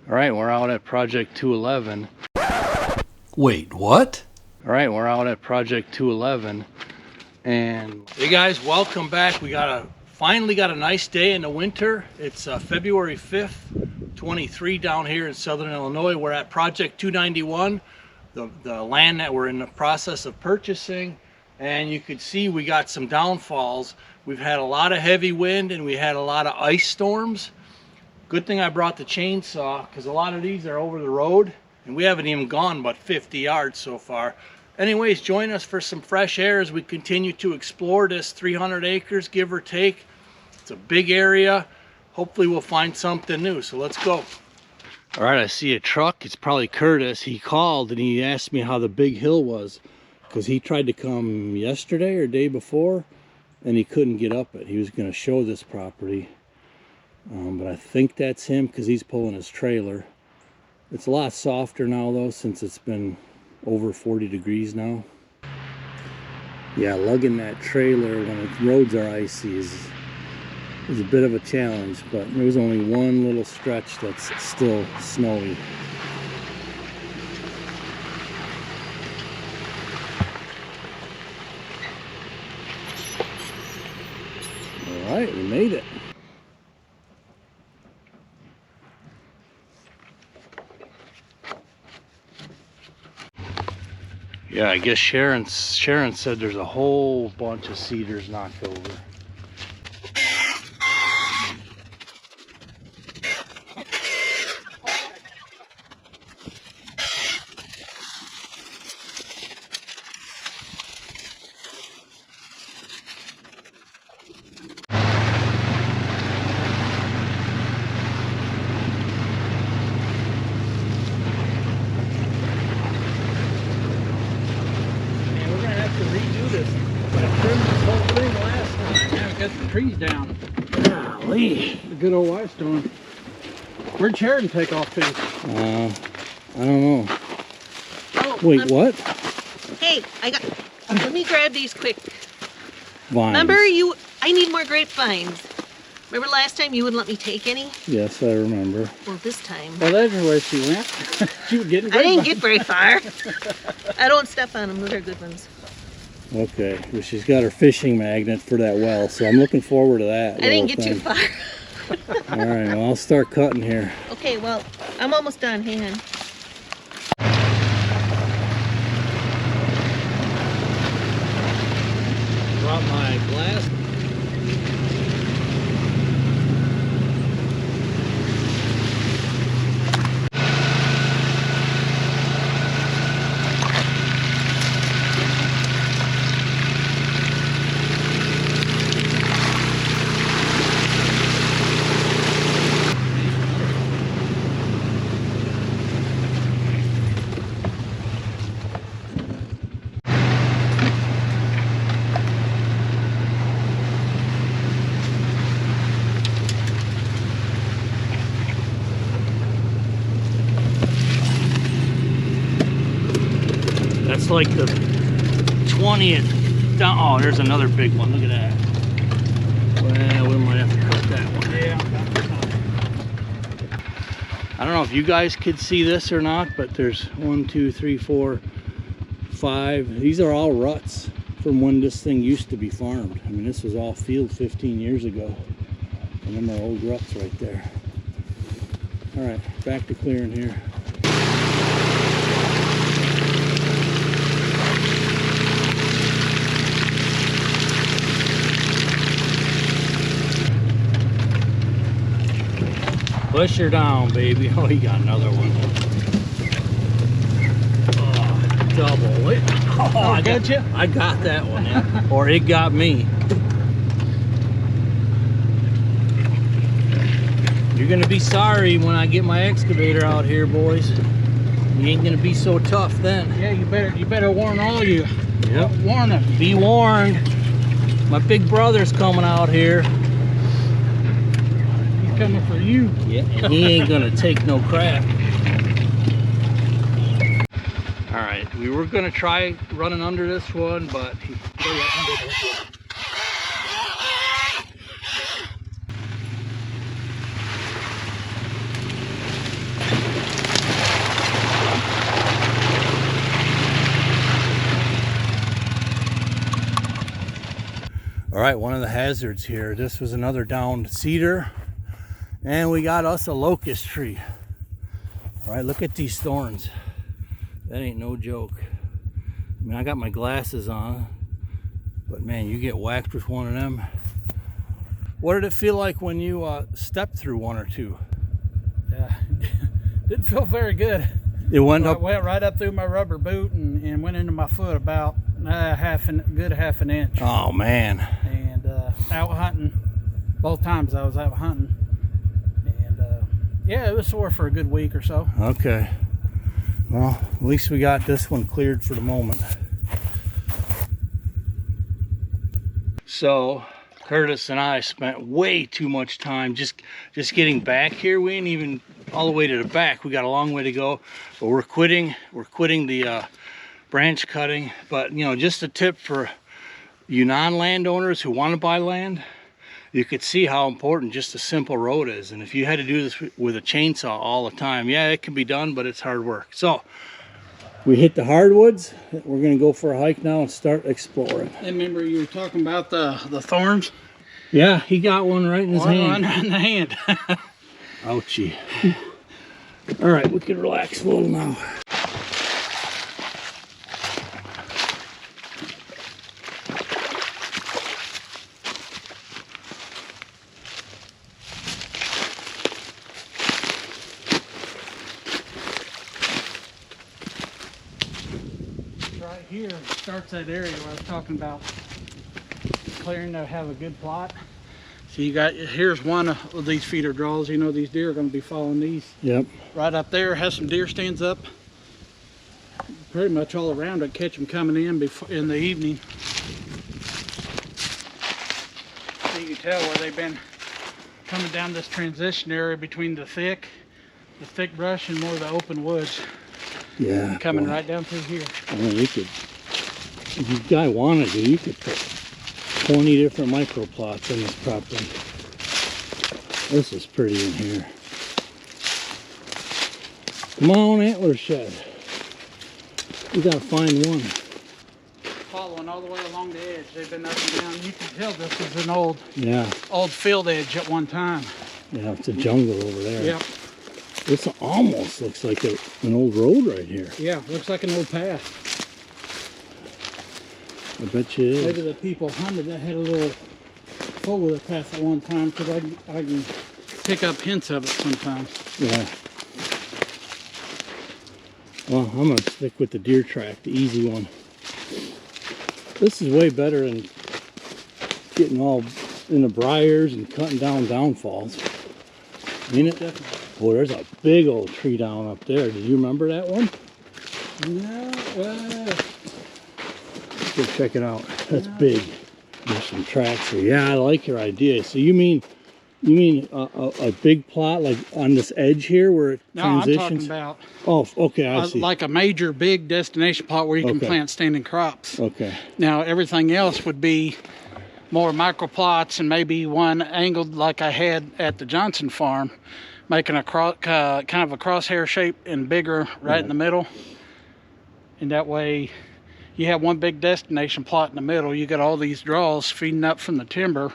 All right, we're out at Project 211. Wait, what? All right, we're out at Project 211. And hey guys, welcome back. We finally got a nice day in the winter. It's February 5th, 23 down here in Southern Illinois. We're at Project 291, the land that we're in the process of purchasing. And you could see we got some downfalls. We've had a lot of heavy wind and we had a lot of ice storms. Good thing I brought the chainsaw because a lot of these are over the road and we haven't even gone but 50 yards so far. Anyways, join us for some fresh air as we continue to explore this 300 acres, give or take. It's a big area. Hopefully we'll find something new, so let's go. All right, I see a truck. It's probably Curtis. He called and he asked me how the big hill was because he tried to come yesterday or day before and he couldn't get up it. He was going to show this property. But I think that's him because he's pulling his trailer. It's a lot softer now though since it's been over 40 degrees now. Yeah, lugging that trailer when the roads are icy is a bit of a challenge, but there's only one little stretch that's still snowy. All right, we made it. Yeah, I guess Sharon said there's a whole bunch of cedars knocked over. Trees down. Golly. The good old ice storm. Where'd Sheridan take off to? I don't know. Oh, wait, what? Hey, let me grab these quick. Vines. Remember I need more grapevines. Remember last time you wouldn't let me take any? Yes, I remember. Well, this time. Well, that's where she went. She was getting grapevines. I didn't get very far. I don't step on them, those are good ones. Okay, well, she's got her fishing magnet for that well, so I'm looking forward to that. I didn't get too far. All right, well, I'll start cutting here. Okay, well, I'm almost done. Hang on. Brought my glass. That's like the 20th down. Oh, there's another big one. Look at that. Well, we might have to cut that one. Yeah. I don't know if you guys could see this or not, but there's 1, 2, 3, 4, 5. These are all ruts from when this thing used to be farmed. I mean, this was all field 15 years ago. And them are old ruts right there. All right, back to clearing here. Push her down, baby. Oh, you got another one. Oh, double it. Oh, I got you. I got that one, yeah. Or it got me. You're gonna be sorry when I get my excavator out here, boys. You ain't gonna be so tough then. Yeah, you better warn all you. Yep. Warn them. Be warned. My big brother's coming out here. Coming for you. Yeah, and he ain't gonna take no crap. All right, we were gonna try running under this one, but right, one of the hazards here. This was another downed cedar, and we got us a locust tree. All right, look at these thorns. That ain't no joke. I mean, I got my glasses on, but man, you get whacked with one of them. What did it feel like when you stepped through one or two? Yeah, didn't feel very good. It went up. I went right up through my rubber boot and went into my foot about half an inch. Oh man. And out hunting, both times I was out hunting, and yeah, it was sore for a good week or so. Okay. Well, at least we got this one cleared for the moment. So Curtis and I spent way too much time just getting back here. We ain't even all the way to the back. We got a long way to go, but we're quitting the branch cutting. But you know, just a tip for you non-landowners who want to buy land, you could see how important just a simple road is. And if you had to do this with a chainsaw all the time, yeah, it can be done, but it's hard work. So we hit the hardwoods. We're gonna go for a hike now and start exploring. And remember you were talking about the thorns? Yeah, he got one right in his hand. One in the hand. Ouchie. All right, we can relax a little now. Right here starts that area where I was talking about clearing to have a good plot. So you got, here's one of these feeder draws. You know, these deer are going to be following these. Yep. Right up there has some deer stands up pretty much all around it. Catch them coming in in the evening. So you can tell where they've been coming down this transition area between the thick brush and more of the open woods. Yeah. Coming right down through here. I mean, you could, if you guy wanted to, you could put 20 different microplots on this property. This is pretty in here. Come on, antler shed. We gotta find one. Following all the way along the edge. They've been up and down. You can tell this is an old field edge at one time. Yeah, it's a jungle over there. Yep. This almost looks like an old road right here. Yeah, looks like an old path. I bet you it is. Maybe the people hunted that had a little fold of the path at one time, because I can pick up hints of it sometimes. Yeah. Well, I'm gonna stick with the deer track, the easy one. This is way better than getting all in the briars and cutting down downfalls. Ain't it? Definitely. Boy, there's a big old tree down up there. Do you remember that one? No, Go check it out. That's big. There's some tracks here. Yeah, I like your idea. So you mean a big plot like on this edge here where it transitions? I'm talking about okay, I see. like a major big destination plot where you can plant standing crops. Okay. Now everything else would be more micro plots, and maybe one angled like I had at the Johnson farm, making a kind of a crosshair shape and bigger right in the middle. And that way you have one big destination plot in the middle. You got all these draws feeding up from the timber.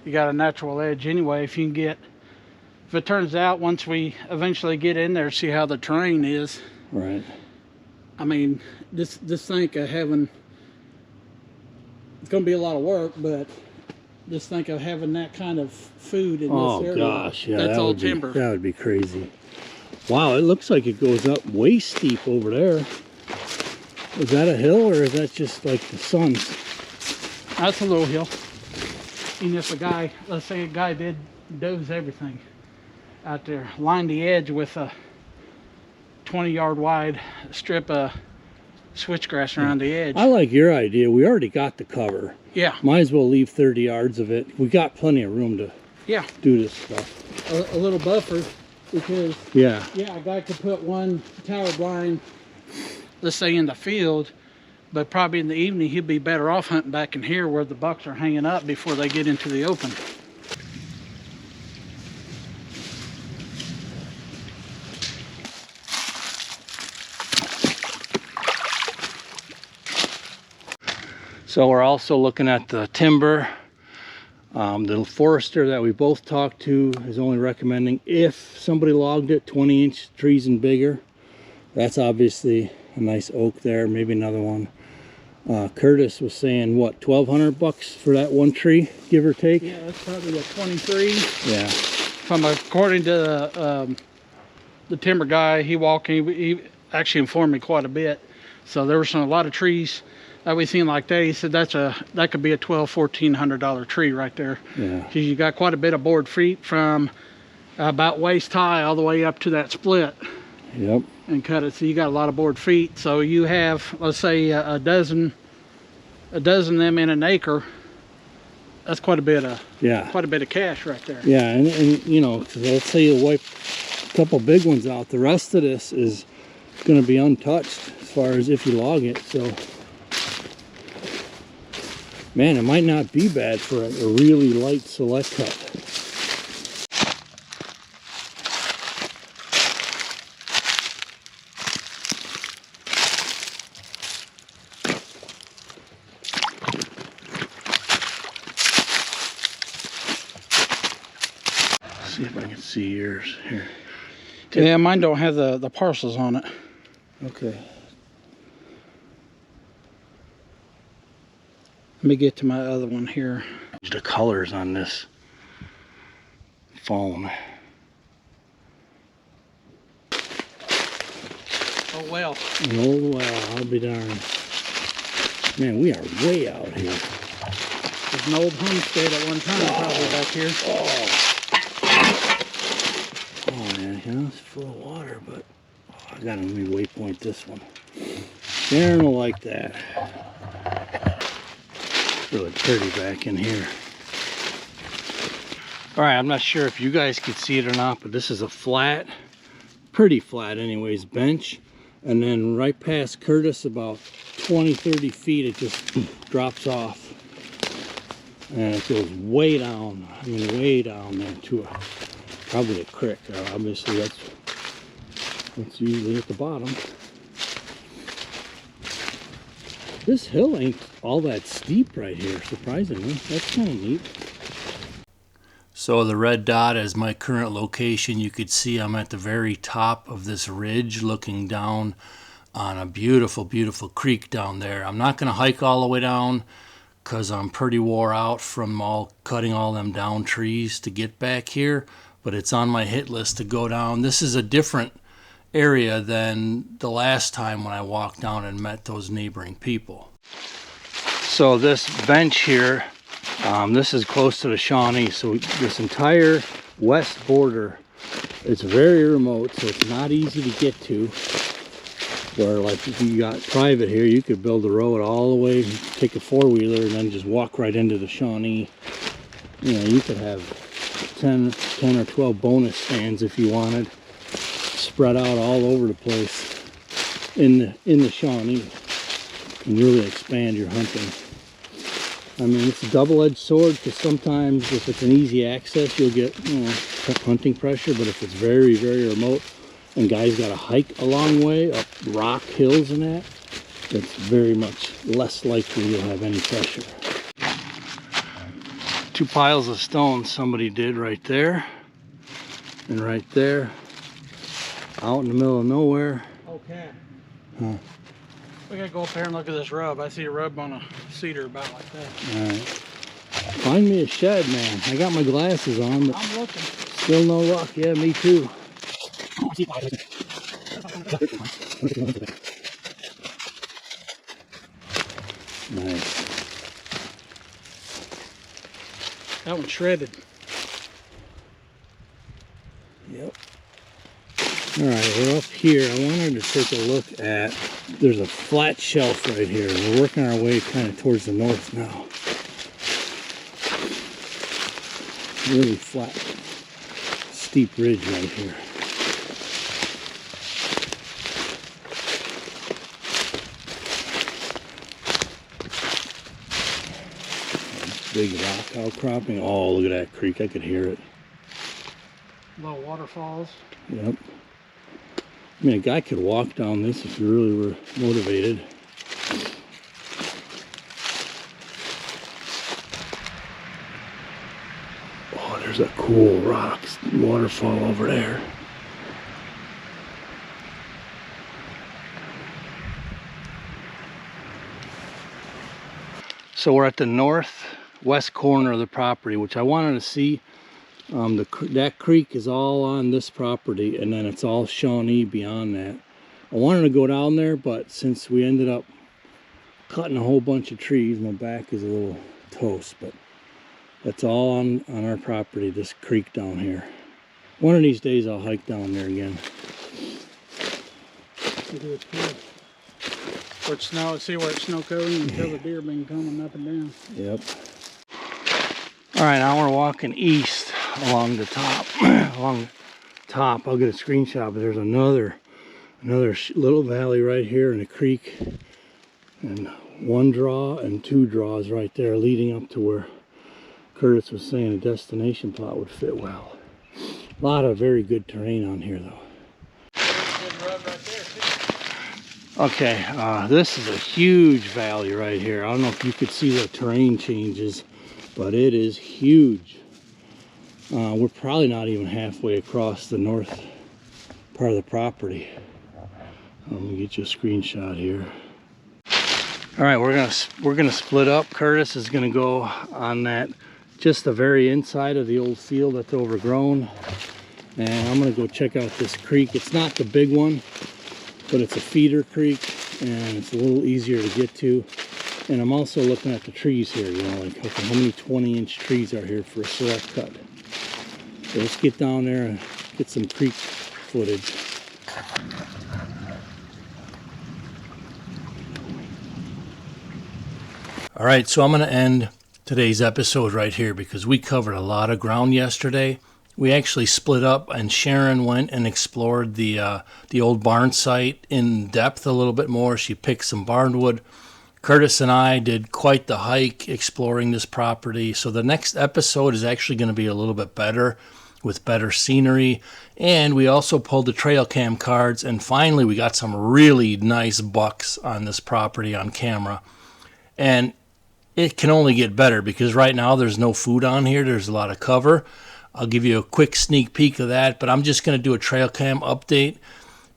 You got a natural edge anyway. If it turns out once we eventually get in there, see how the terrain is. Right. I mean, just think of having, it's going to be a lot of work, but just think of having that kind of food in this area. Oh gosh, yeah. That's all timber. That would be crazy. Wow, it looks like it goes up way steep over there. Is that a hill, or is that just like the sun's? That's a little hill. And if a guy, let's say a guy did doze everything out there, line the edge with a 20-yard wide strip of switchgrass around the edge. I like your idea. We already got the cover. Yeah. Might as well leave 30 yards of it. We got plenty of room to do this stuff. A little buffer, because yeah, a guy could put one tower blind, let's say in the field, but probably in the evening he'd be better off hunting back in here where the bucks are hanging up before they get into the open. So we're also looking at the timber The forester that we both talked to is only recommending if somebody logged it 20-inch trees and bigger. That's obviously a nice oak there, maybe another one. Curtis was saying what, $1,200 for that one tree, give or take? Yeah, that's probably a 23. Yeah. According to the timber guy, he actually informed me quite a bit. So there were a lot of trees that we seen like that. He said that could be a $1,200-$1,400 tree right there. Yeah. Because you got quite a bit of board feet from about waist high all the way up to that split. Yep. And cut it, so you got a lot of board feet. So you have, let's say, a dozen of them in an acre. That's quite a bit of cash right there. Yeah, and you know, 'cause let's say you wipe a couple big ones out, the rest of this is going to be untouched as far as if you log it. So, man, it might not be bad for a really light select cut. See if I can see yours here. Yeah, mine don't have the parcels on it. Okay. Let me get to my other one here. The colors on this phone. Oh well. Oh well, I'll be darned. Man, we are way out here. There's an old homestead at one time probably back here. Oh man, you know, it's full of water, but I gotta let me waypoint this one. Darren will like that. Really pretty back in here. All right, I'm not sure if you guys could see it or not, but this is a flat, pretty flat anyways, bench. And then right past Curtis, about 20-30 feet, it just drops off. And it goes way down, I mean way down there to probably a creek. Obviously that's usually at the bottom. This hill ain't all that steep right here, surprisingly. That's kind of neat. So the red dot is my current location. You could see I'm at the very top of this ridge looking down on a beautiful, beautiful creek down there. I'm not going to hike all the way down because I'm pretty wore out from cutting all them down trees to get back here, but it's on my hit list to go down. This is a different area than the last time when I walked down and met those neighboring people. So this bench here, this is close to the Shawnee, so this entire west border, it's very remote, so it's not easy to get to. Where like if you got private here, you could build a road all the way, take a four-wheeler and then just walk right into the Shawnee. You know, you could have 10 or 12 bonus stands if you wanted, spread out all over the place in the Shawnee, and really expand your hunting. I mean, it's a double-edged sword because sometimes if it's an easy access, you'll get, you know, hunting pressure, but if it's very, very remote and guys got to hike a long way up rock hills and that, it's very much less likely you'll have any pressure. Two piles of stones somebody did right there and right there, out in the middle of nowhere. Okay. Huh. We gotta go up there and look at this rub. I see a rub on a cedar about like that. All right. Find me a shed, man. I got my glasses on, but I'm looking. still no luck. Yeah, me too. Nice. That one's shredded. Yep. All right, we're up here. I wanted to take a look at, there's a flat shelf right here. We're working our way kind of towards the north now. Really flat, steep ridge right here. Big rock outcropping. Oh, look at that creek. I could hear it. Little waterfalls. Yep. I mean, a guy could walk down this if you really were motivated. There's a cool rocks waterfall over there. So we're at the northwest corner of the property, which I wanted to see. That creek is all on this property, and then it's all Shawnee beyond that. I wanted to go down there, but since we ended up cutting a whole bunch of trees, my back is a little toast, but that's all on our property, this creek down here. One of these days I'll hike down there again. See where it's snow coated, and tell the deer been coming up and down. Yep. All right, now we're walking east along the top. Along the top, I'll get a screenshot, but there's another little valley right here and a creek, and one draw and two draws right there leading up to where Curtis was saying a destination plot would fit well. A lot of very good terrain on here though. Okay, this is a huge valley right here. I don't know if you could see the terrain changes, but it is huge. We're probably not even halfway across the north part of the property. Let me get you a screenshot here. All right, we're gonna split up. Curtis is gonna go on that, just the very inside of the old field that's overgrown, and I'm gonna go check out this creek. It's not the big one, but it's a feeder creek, and it's a little easier to get to. And I'm also looking at the trees here, you know, like okay, how many 20-inch trees are here for a select cut. So let's get down there and get some creek footage. All right, so I'm going to end today's episode right here because we covered a lot of ground yesterday. We actually split up, and Sharon went and explored the old barn site in depth a little bit more. She picked some barnwood. Curtis and I did quite the hike exploring this property. So the next episode is actually going to be a little bit better with better scenery. And we also pulled the trail cam cards, and finally we got some really nice bucks on this property on camera. And it can only get better because right now there's no food on here. There's a lot of cover. I'll give you a quick sneak peek of that, but I'm just going to do a trail cam update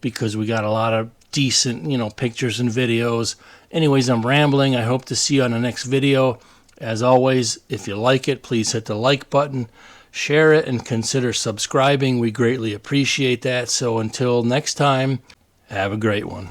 because we got a lot of decent, you know, pictures and videos. Anyways, I'm rambling. I hope to see you on the next video. As always, if you like it, please hit the like button, share it, and consider subscribing. We greatly appreciate that. So until next time, have a great one.